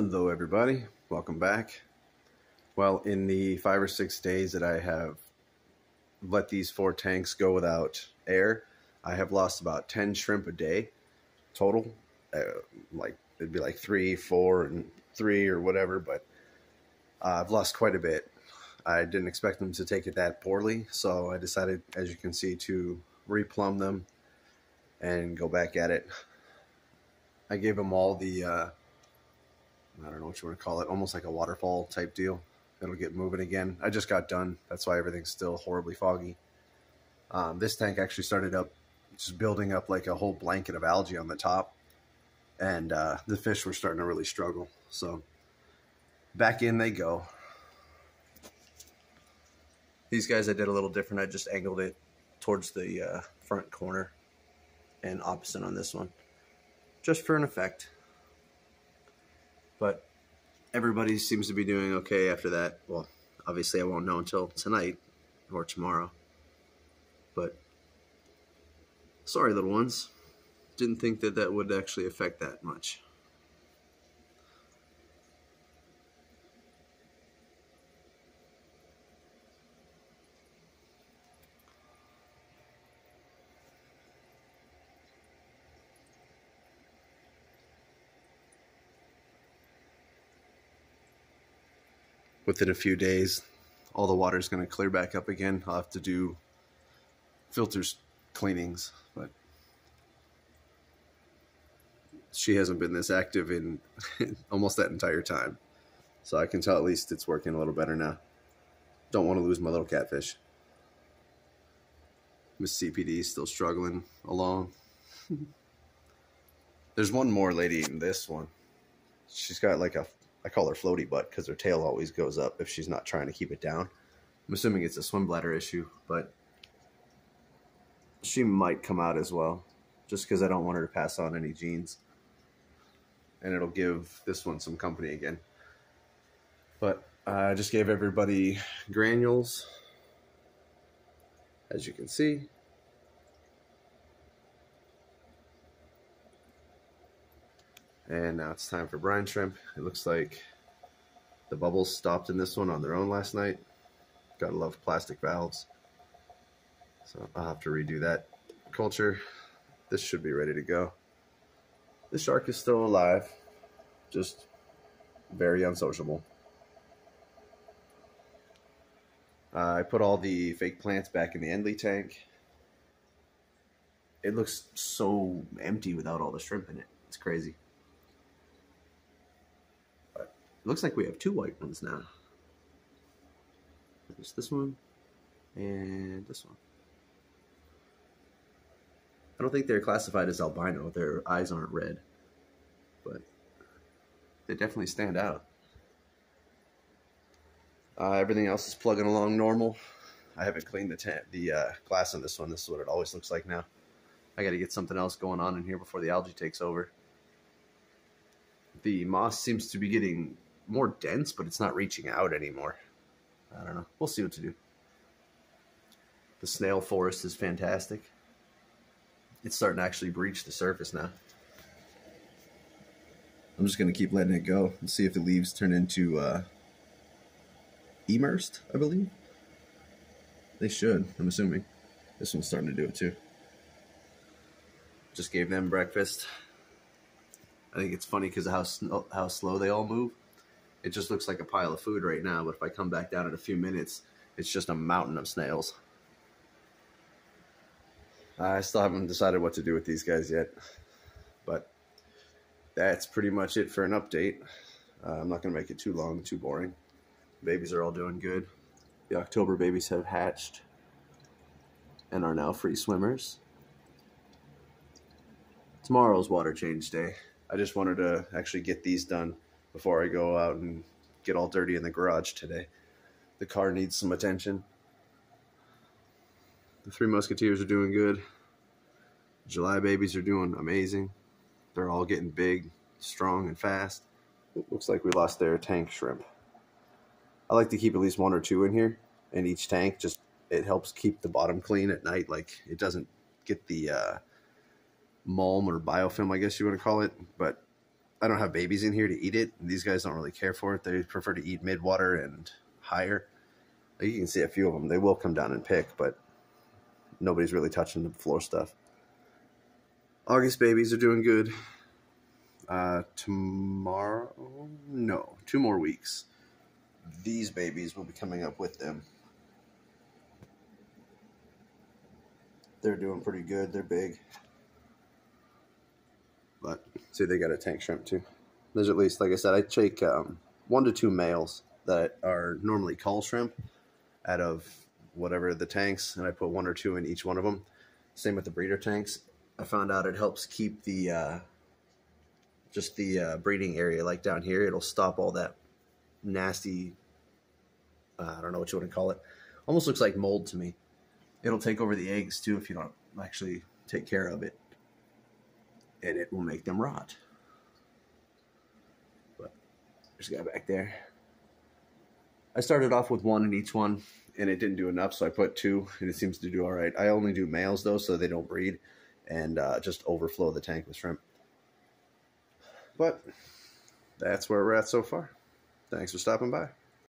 Hello everybody, welcome back. Well, in the 5 or 6 days that I have let these 4 tanks go without air, I have lost about 10 shrimp a day total. Like it'd be like 3, 4, and 3 or whatever, but I've lost quite a bit. I didn't expect them to take it that poorly, so I decided, as you can see, to replumb them and go back at it. I gave them all the I don't know what you want to call it, almost like a waterfall type deal. It'll get moving again. I just got done. That's why everything's still horribly foggy. This tank actually started up just building up like a whole blanket of algae on the top. And the fish were starting to really struggle. So back in they go. These guys I did a little different. I just angled it towards the front corner and opposite on this one, just for an effect. But everybody seems to be doing okay after that. Well, obviously I won't know until tonight or tomorrow. But sorry, little ones. Didn't think that that would actually affect that much. Within a few days, all the water is going to clear back up again. I'll have to do filters cleanings, but she hasn't been this active in almost that entire time. So I can tell at least it's working a little better now. Don't want to lose my little catfish. Miss CPD is still struggling along. There's one more lady in this one. She's got like I call her floaty butt because her tail always goes up if she's not trying to keep it down. I'm assuming it's a swim bladder issue, but she might come out as well, just because I don't want her to pass on any genes. And it'll give this one some company again. But I just gave everybody granules, as you can see. And now it's time for brine shrimp. It looks like the bubbles stopped in this one on their own last night. Gotta love plastic valves. So I'll have to redo that culture. This should be ready to go. The shark is still alive, just very unsociable. I put all the fake plants back in the Endley tank. It looks so empty without all the shrimp in it. It's crazy. Looks like we have 2 white ones now. There's this one and this one. I don't think they're classified as albino. Their eyes aren't red, but they definitely stand out. Everything else is plugging along normal. I haven't cleaned the glass on this one. This is what it always looks like now. I got to get something else going on in here before the algae takes over. The moss seems to be getting more dense, but it's not reaching out anymore. I don't know. We'll see what to do. The snail forest is fantastic. It's starting to actually breach the surface now. I'm just going to keep letting it go and see if the leaves turn into immersed, I believe. They should, I'm assuming. This one's starting to do it too. Just gave them breakfast. I think it's funny because of how slow they all move. It just looks like a pile of food right now, but if I come back down in a few minutes, it's just a mountain of snails. I still haven't decided what to do with these guys yet, but that's pretty much it for an update. I'm not going to make it too long, too boring. Babies are all doing good. The October babies have hatched and are now free swimmers. Tomorrow's water change day. I just wanted to actually get these done before I go out and get all dirty in the garage today. The car needs some attention. The 3 Musketeers are doing good. July babies are doing amazing. They're all getting big, strong, and fast. It looks like we lost their tank shrimp. I like to keep at least 1 or 2 in here in each tank. Just it helps keep the bottom clean at night. Like it doesn't get the mulm or biofilm, I guess you want to call it, but I don't have babies in here to eat it. These guys don't really care for it. They prefer to eat mid-water and higher. Like you can see a few of them. They will come down and pick, but nobody's really touching the floor stuff. August babies are doing good. Tomorrow, no, 2 more weeks. These babies will be coming up with them. They're doing pretty good. They're big. But see, they got a tank shrimp too. There's at least, like I said, I take 1 to 2 males that are normally cull shrimp out of whatever the tanks, and I put 1 or 2 in each one of them. Same with the breeder tanks. I found out it helps keep the just the breeding area, like down here. It'll stop all that nasty, I don't know what you want to call it. Almost looks like mold to me. It'll take over the eggs too if you don't actually take care of it, and it will make them rot. But there's a guy back there. I started off with 1 in each one, and it didn't do enough, so I put 2, and it seems to do all right. I only do males, though, so they don't breed, and just overflow the tank with shrimp. But that's where we're at so far. Thanks for stopping by.